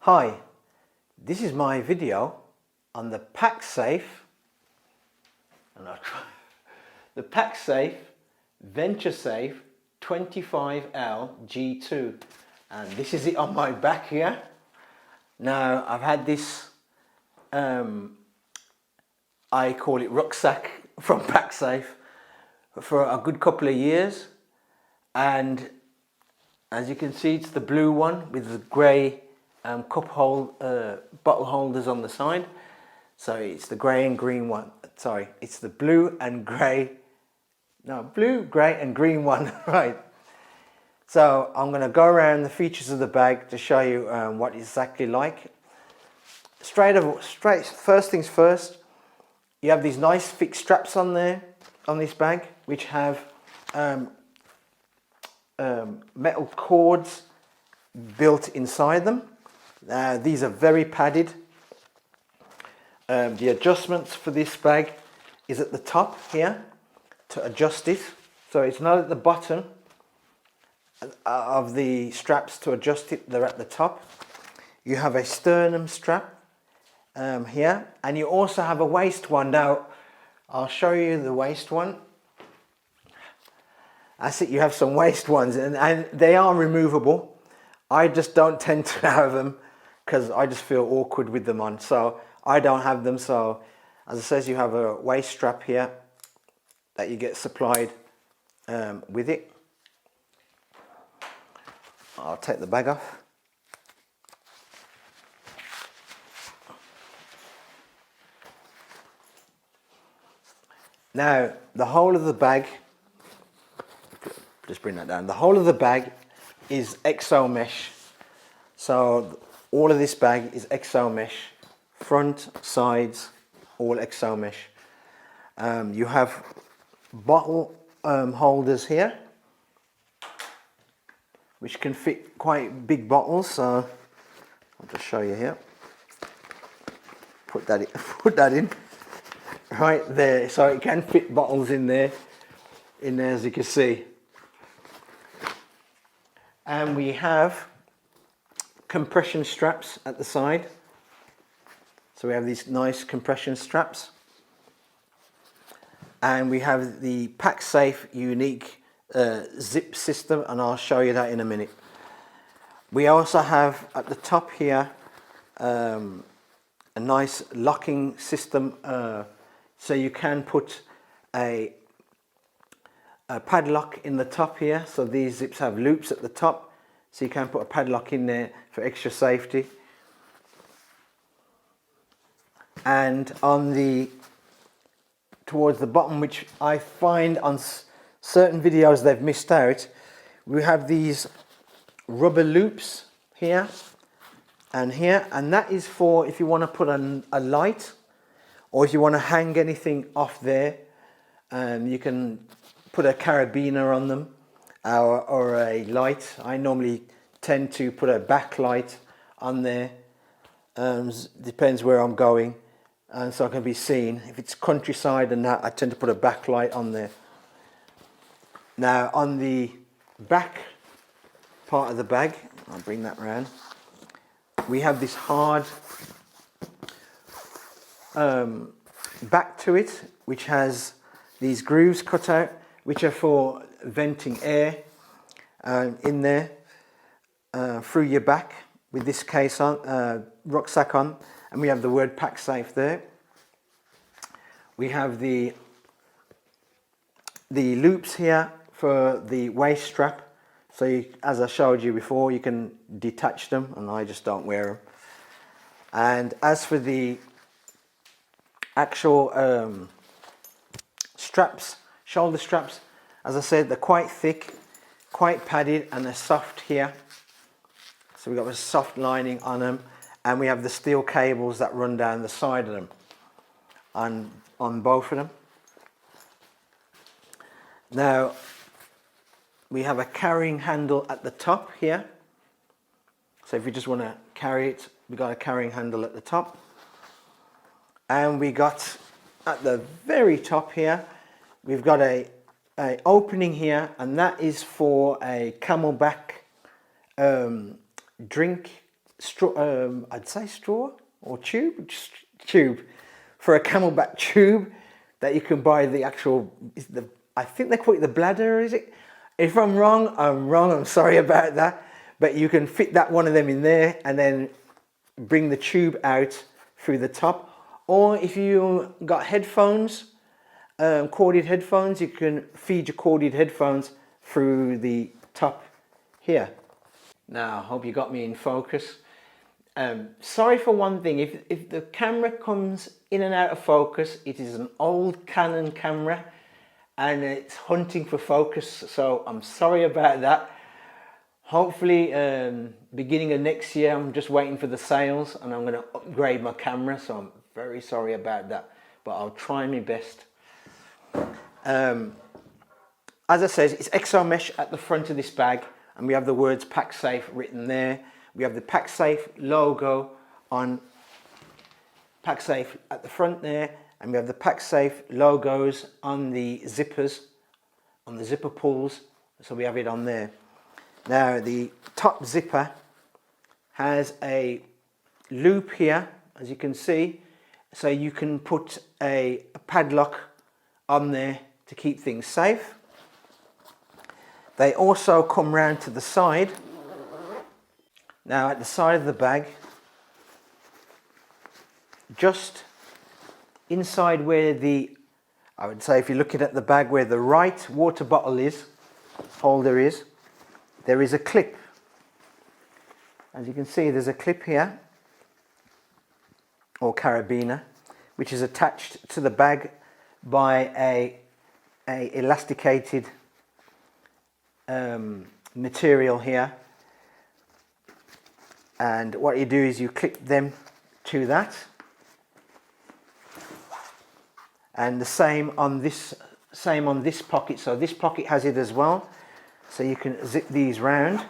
Hi, this is my video on the Pacsafe Venturesafe 25L G2, and this is it on my back here. Now I've had this, I call it rucksack from Pacsafe, for a good couple of years, and as you can see, it's the blue one with the grey bottle holders on the side. So it's the grey and green one. Sorry, it's the blue, grey and green one, right? So I'm going to go around the features of the bag to show you what it's exactly like. First things first, you have these nice thick straps on there, on this bag, which have metal cords built inside them. These are very padded. The adjustments for this bag is at the top here to adjust it. So it's not at the bottom of the straps to adjust it, they're at the top. You have a sternum strap here, and you also have a waist one. Now I'll show you the waist one. I see you have some waist ones, and they are removable. I just don't tend to have them because I just feel awkward with them on, so I don't have them. So as it says, you have a waist strap here that you get supplied with it. I'll take the bag off. Now the whole of the bag, just bring that down. The whole of the bag is eXomesh. So all of this bag is eXomesh, front, sides, all eXomesh. You have bottle holders here, which can fit quite big bottles. So I'll just show you here. Put that in right there. So it can fit bottles in there, as you can see. And we have compression straps at the side. So we have these nice compression straps. And we have the Pacsafe unique zip system, and I'll show you that in a minute. We also have at the top here a nice locking system, so you can put a padlock in the top here. So these zips have loops at the top, so you can put a padlock in there for extra safety. And on towards the bottom, which I find on certain videos they've missed out, we have these rubber loops here and here, and that is for if you want to put a light, or if you want to hang anything off there. You can put a carabiner on them, or a light. I normally tend to put a backlight on there. Depends where I'm going, and so I can be seen. If it's countryside and that, I tend to put a backlight on there. Now on the back part of the bag, I'll bring that round, we have this hard back to it, which has these grooves cut out, which are for venting air in there through your back, with this case on, rucksack on, and we have the word Pacsafe there. We have the loops here for the waist strap, so you, as I showed you before, you can detach them, and I just don't wear them. And as for the actual straps, shoulder straps, as I said, they're quite thick, quite padded, and they're soft here. So we've got a soft lining on them, and we have the steel cables that run down the side of them on both of them. Now we have a carrying handle at the top here. So if you just want to carry it, we've got a carrying handle at the top. And we got at the very top here, we've got a opening here, and that is for a Camelback drink straw, I'd say straw or tube, just tube, for a camelback tube that you can buy the actual, I think they call it the bladder, is it? If I'm wrong, I'm sorry about that. But you can fit that one of them in there and then bring the tube out through the top. Or if you got headphones, corded headphones, you can feed your corded headphones through the top here. Now, I hope you got me in focus. Sorry for one thing, if the camera comes in and out of focus, it is an old Canon camera and it's hunting for focus, so I'm sorry about that. Hopefully, beginning of next year, I'm just waiting for the sales and I'm going to upgrade my camera, so I'm very sorry about that, but I'll try my best. As I said, it's eXomesh at the front of this bag, and we have the words Pacsafe written there. We have the Pacsafe logo on Pacsafe at the front there, and we have the Pacsafe logos on the zippers, on the zipper pulls, so we have it on there. Now the top zipper has a loop here, as you can see, so you can put a padlock on there to keep things safe. They also come round to the side. Now at the side of the bag, just inside where I would say if you're looking at the bag where the right water bottle holder is, there is a clip. As you can see, there's a clip here, or carabiner, which is attached to the bag by a elasticated material here. And what you do is you clip them to that, and the same on this pocket. So this pocket has it as well, so you can zip these round.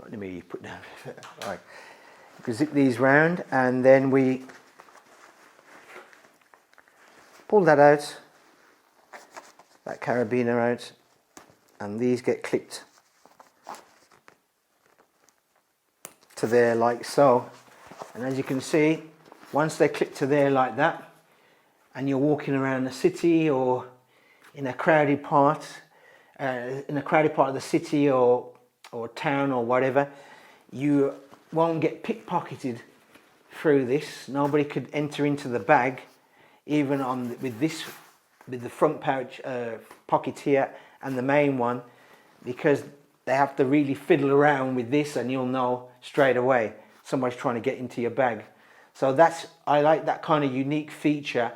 Let me put down. Right. You can zip these round, and then we pull that out, that carabiner out, and these get clipped to there like so. And as you can see, once they clip to there like that, and you're walking around the city or in a crowded part of the city or town or whatever, you won't get pickpocketed through this. Nobody could enter into the bag, even with the front pouch pocket here and the main one, because they have to really fiddle around with this, and you'll know straight away somebody's trying to get into your bag. So I like that kind of unique feature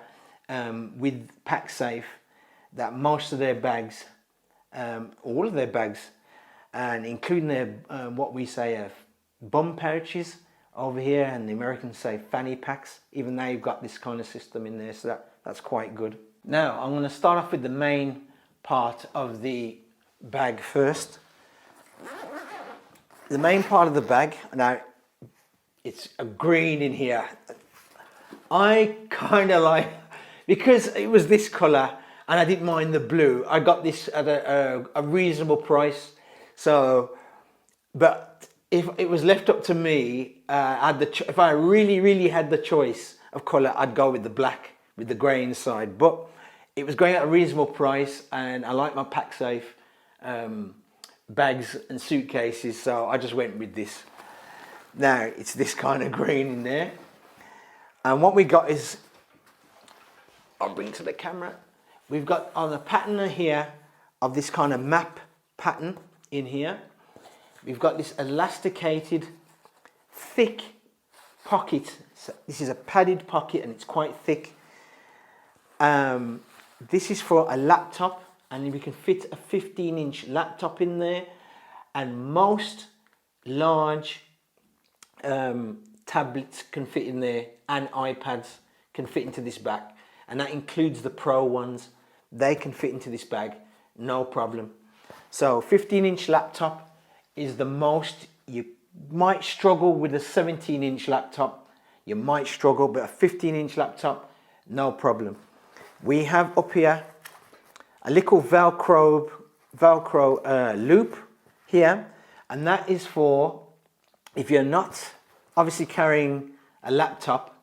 with Pacsafe, that most of their bags, all of their bags, and including their what we say bum pouches over here, and the Americans say fanny packs, even they've got this kind of system in there, so that's quite good. Now I'm going to start off with the main part of the bag first. The main part of the bag, now it's a green in here. I kind of like, because it was this colour and I didn't mind the blue, I got this at a reasonable price. So, but if it was left up to me, if I really had the choice of colour, I'd go with the black, with the grey inside. But it was going at a reasonable price, and I like my Pacsafe bags and suitcases, so I just went with this. Now it's this kind of green in there, and what we got is, I'll bring to the camera, we've got on the pattern here of this kind of map pattern in here. We've got this elasticated thick pocket. So this is a padded pocket and it's quite thick. This is for a laptop, and we can fit a 15-inch laptop in there, and most large tablets can fit in there, and iPads can fit into this bag, and that includes the Pro ones. They can fit into this bag, no problem. So 15-inch laptop is the most. You might struggle with a 17-inch laptop, you might struggle, but a 15-inch laptop, no problem. We have up here a little Velcro loop here, and that is for if you're not obviously carrying a laptop,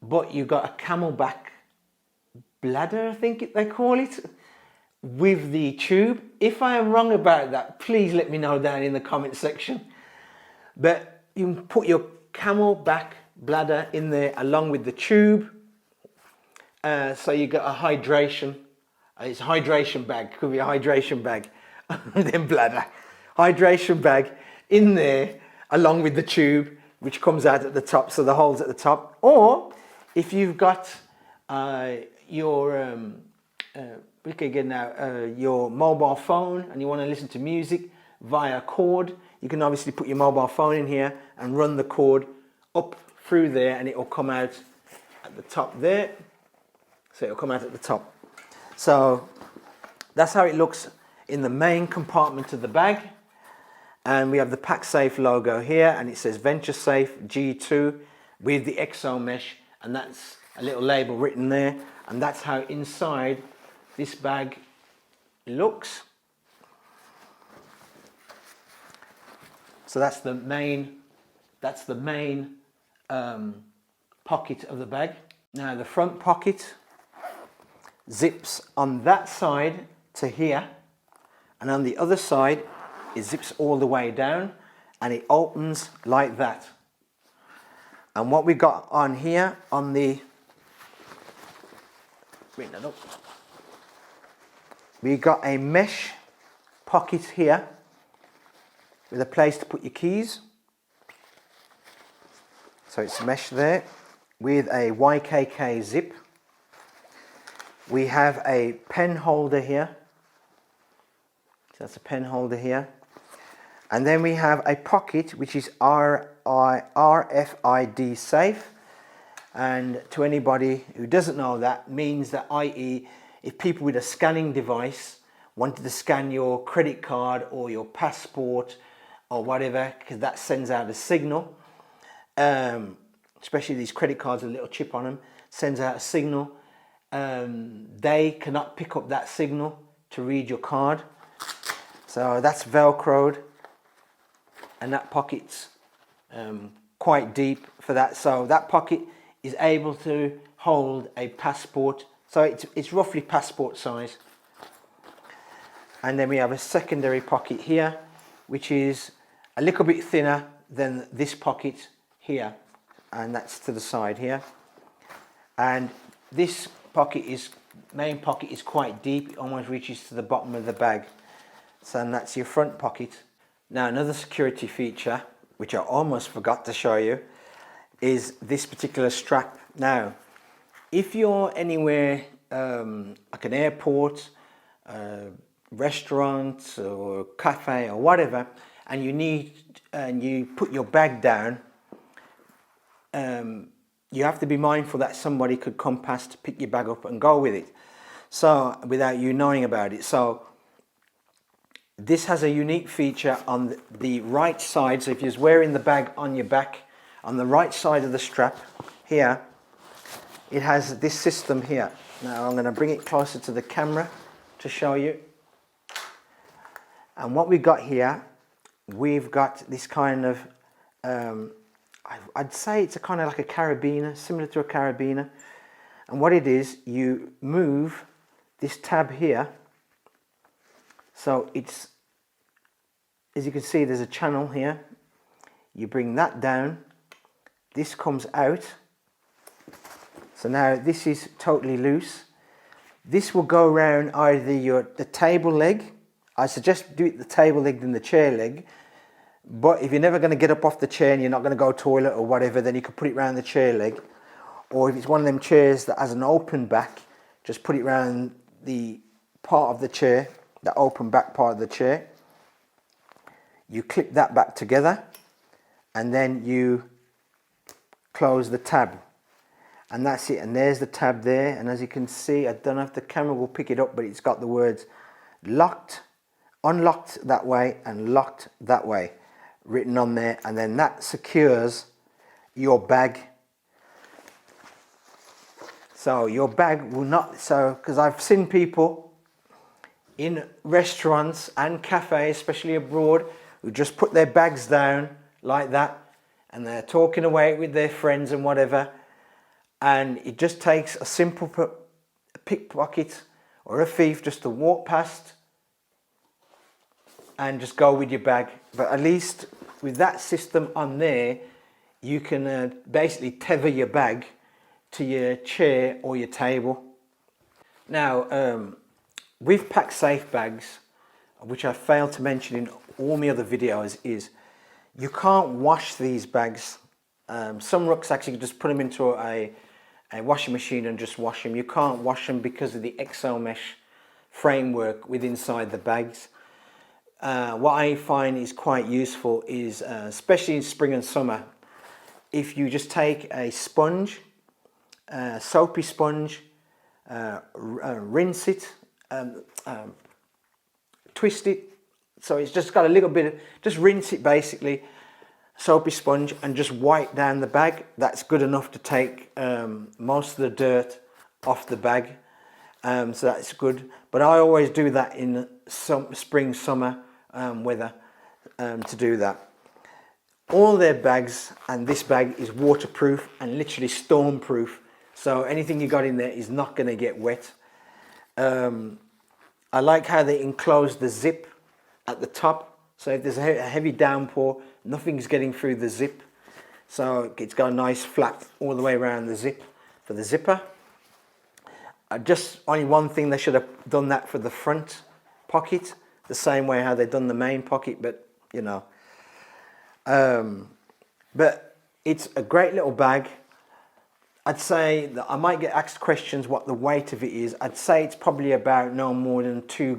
but you've got a camelback bladder, I think they call it, with the tube. If I am wrong about that, please let me know down in the comment section. But you can put your camelback bladder in there along with the tube, so you got a hydration. It's a hydration bag, could be a hydration bag, then bladder. Hydration bag in there along with the tube, which comes out at the top, so the hole's at the top. Or if you've got your mobile phone and you want to listen to music via cord, you can obviously put your mobile phone in here and run the cord up through there, and it will come out at the top there. So it'll come out at the top. So that's how it looks in the main compartment of the bag. And we have the Pacsafe logo here, and it says Venturesafe G2 with the eXomesh, and that's a little label written there. And that's how inside this bag looks. So that's the main pocket of the bag. Now the front pocket zips on that side to here, and on the other side it zips all the way down, and it opens like that. And what we got on here on the, bring that up, we got a mesh pocket here with a place to put your keys. So it's mesh there with a YKK zip. We have a pen holder here. So that's a pen holder here. And then we have a pocket which is RFID safe. And to anybody who doesn't know, that means that, i.e., if people with a scanning device wanted to scan your credit card or your passport or whatever, because that sends out a signal, especially these credit cards with a little chip on them, sends out a signal. They cannot pick up that signal to read your card. So that's velcroed, and that pocket's quite deep for that. So that pocket is able to hold a passport. So it's roughly passport size. And then we have a secondary pocket here, which is a little bit thinner than this pocket here, and that's to the side here. And this main pocket is quite deep, it almost reaches to the bottom of the bag. So that's your front pocket. Now another security feature, which I almost forgot to show you, is this particular strap. Now, if you're anywhere like an airport, restaurant or cafe or whatever, and you put your bag down, you have to be mindful that somebody could come past to pick your bag up and go with it, so without you knowing about it. So this has a unique feature on the right side. So if you're wearing the bag on your back, on the right side of the strap here, it has this system here. Now I'm going to bring it closer to the camera to show you. And what we've got here, we've got this kind of I'd say it's a kind of like a carabiner, similar to a carabiner. And what it is, you move this tab here. So it's, as you can see, there's a channel here. You bring that down. This comes out. So now this is totally loose. This will go around either the table leg. I suggest do it the table leg than the chair leg. But if you're never going to get up off the chair and you're not going to go toilet or whatever, then you can put it around the chair leg. Or if it's one of them chairs that has an open back, just put it around the part of the chair, the open back part of the chair. You clip that back together, and then you close the tab. And that's it. And there's the tab there. And as you can see, I don't know if the camera will pick it up, but it's got the words locked, unlocked that way, and locked that way written on there. And then that secures your bag. So your bag will not, because I've seen people in restaurants and cafes, especially abroad, who just put their bags down like that and they're talking away with their friends and whatever, and it just takes a simple pickpocket or a thief just to walk past and just go with your bag. But at least with that system on there, you can basically tether your bag to your chair or your table. Now, with Pacsafe bags, which I failed to mention in all my other videos, is you can't wash these bags. Some rucksacks you can just put them into a washing machine and just wash them. You can't wash them because of the eXomesh framework with inside the bags. What I find is quite useful is, especially in spring and summer, if you just take a sponge, soapy sponge, rinse it, twist it, so it's just got a little bit of, just rinse it basically, soapy sponge, and just wipe down the bag. That's good enough to take most of the dirt off the bag, so that's good. But I always do that in some spring, summer weather to do that. All their bags, and this bag is waterproof and literally storm proof, so anything you got in there is not going to get wet. I like how they enclose the zip at the top, so if there's a heavy downpour, nothing's getting through the zip, so it's got a nice flap all the way around the zip for the zipper. Just only one thing, they should have done that for the front pocket, the same way how they've done the main pocket, but you know. But it's a great little bag. I'd say that I might get asked questions what the weight of it is. I'd say it's probably about no more than 2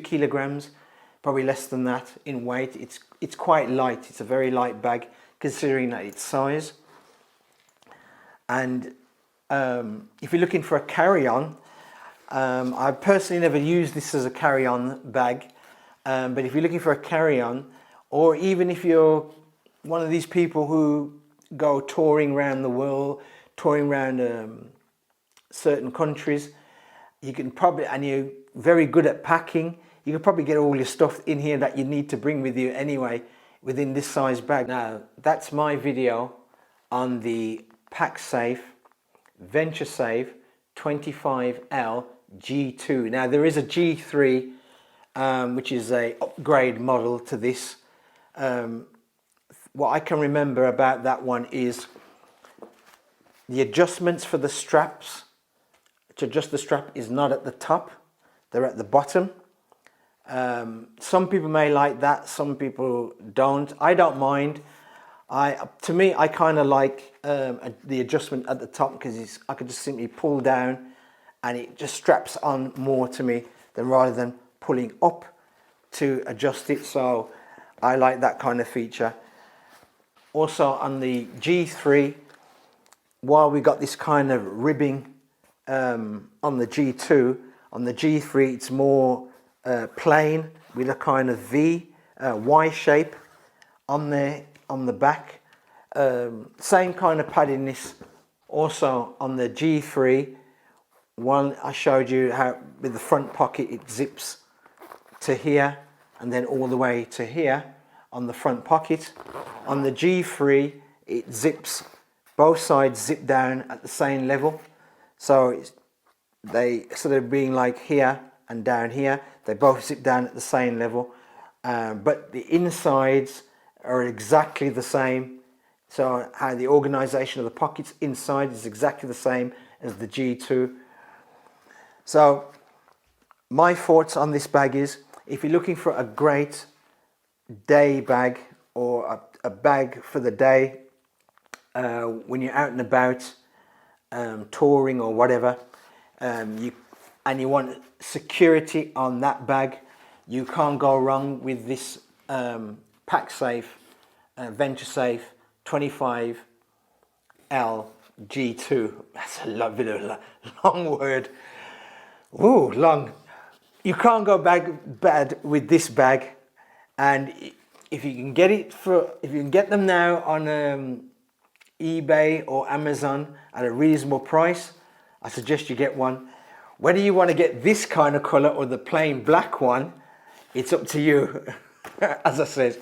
kilograms, probably less than that in weight. It's quite light. It's a very light bag considering that its size. And if you're looking for a carry-on, I personally never used this as a carry-on bag, but if you're looking for a carry-on, or even if you're one of these people who go touring around the world, touring around certain countries, you can probably, and you're very good at packing, you can probably get all your stuff in here that you need to bring with you anyway within this size bag. Now, that's my video on the Pacsafe Venturesafe 25L G2. Now, there is a G3, which is a upgrade model to this. What I can remember about that one is the adjustments for the straps. To adjust the strap is not at the top, they're at the bottom. Some people may like that, some people don't. I don't mind. To me, I kind of like the adjustment at the top, because I could just simply pull down and it just straps on more to me than rather than pulling up to adjust it. So I like that kind of feature. Also on the G3, while we got this kind of ribbing on the G2, on the G3 it's more plain with a kind of V, Y shape on there on the back. Same kind of paddiness also on the G3. One I showed you how with the front pocket it zips to here and then all the way to here on the front pocket. On the G3 it zips, both sides zip down at the same level, so they sort of being like here and down here, they both zip down at the same level, but the insides are exactly the same. So how the organization of the pockets inside is exactly the same as the G2. So my thoughts on this bag is, if you're looking for a great day bag or a bag for the day, when you're out and about touring or whatever, you want security on that bag, you can't go wrong with this Pacsafe Venturesafe 25L G2. That's a bit of a long word. Ooh, long. You can't go bad with this bag, and if you can get them now on eBay or Amazon at a reasonable price, I suggest you get one. Whether you want to get this kind of color or the plain black one, it's up to you. As I said,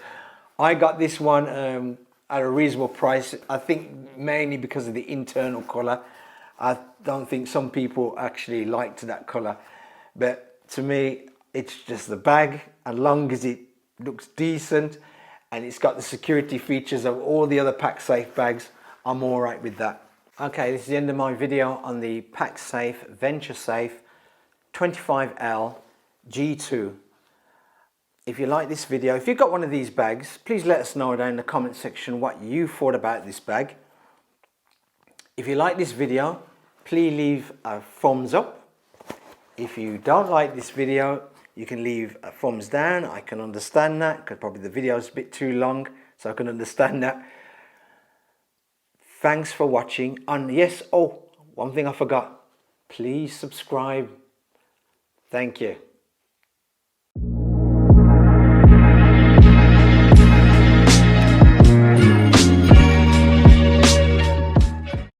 I got this one at a reasonable price. I think mainly because of the internal color. I don't think some people actually liked that color, but to me, it's just the bag. As long as it looks decent and it's got the security features of all the other Pacsafe bags, I'm all right with that. Okay, this is the end of my video on the Pacsafe Venturesafe 25L G2. If you like this video, if you've got one of these bags, please let us know down in the comment section what you thought about this bag. If you like this video, please leave a thumbs up. If you don't like this video, you can leave a thumbs down. I can understand that because probably the video is a bit too long, so I can understand that. Thanks for watching. And yes, oh, one thing I forgot. Please subscribe. Thank you.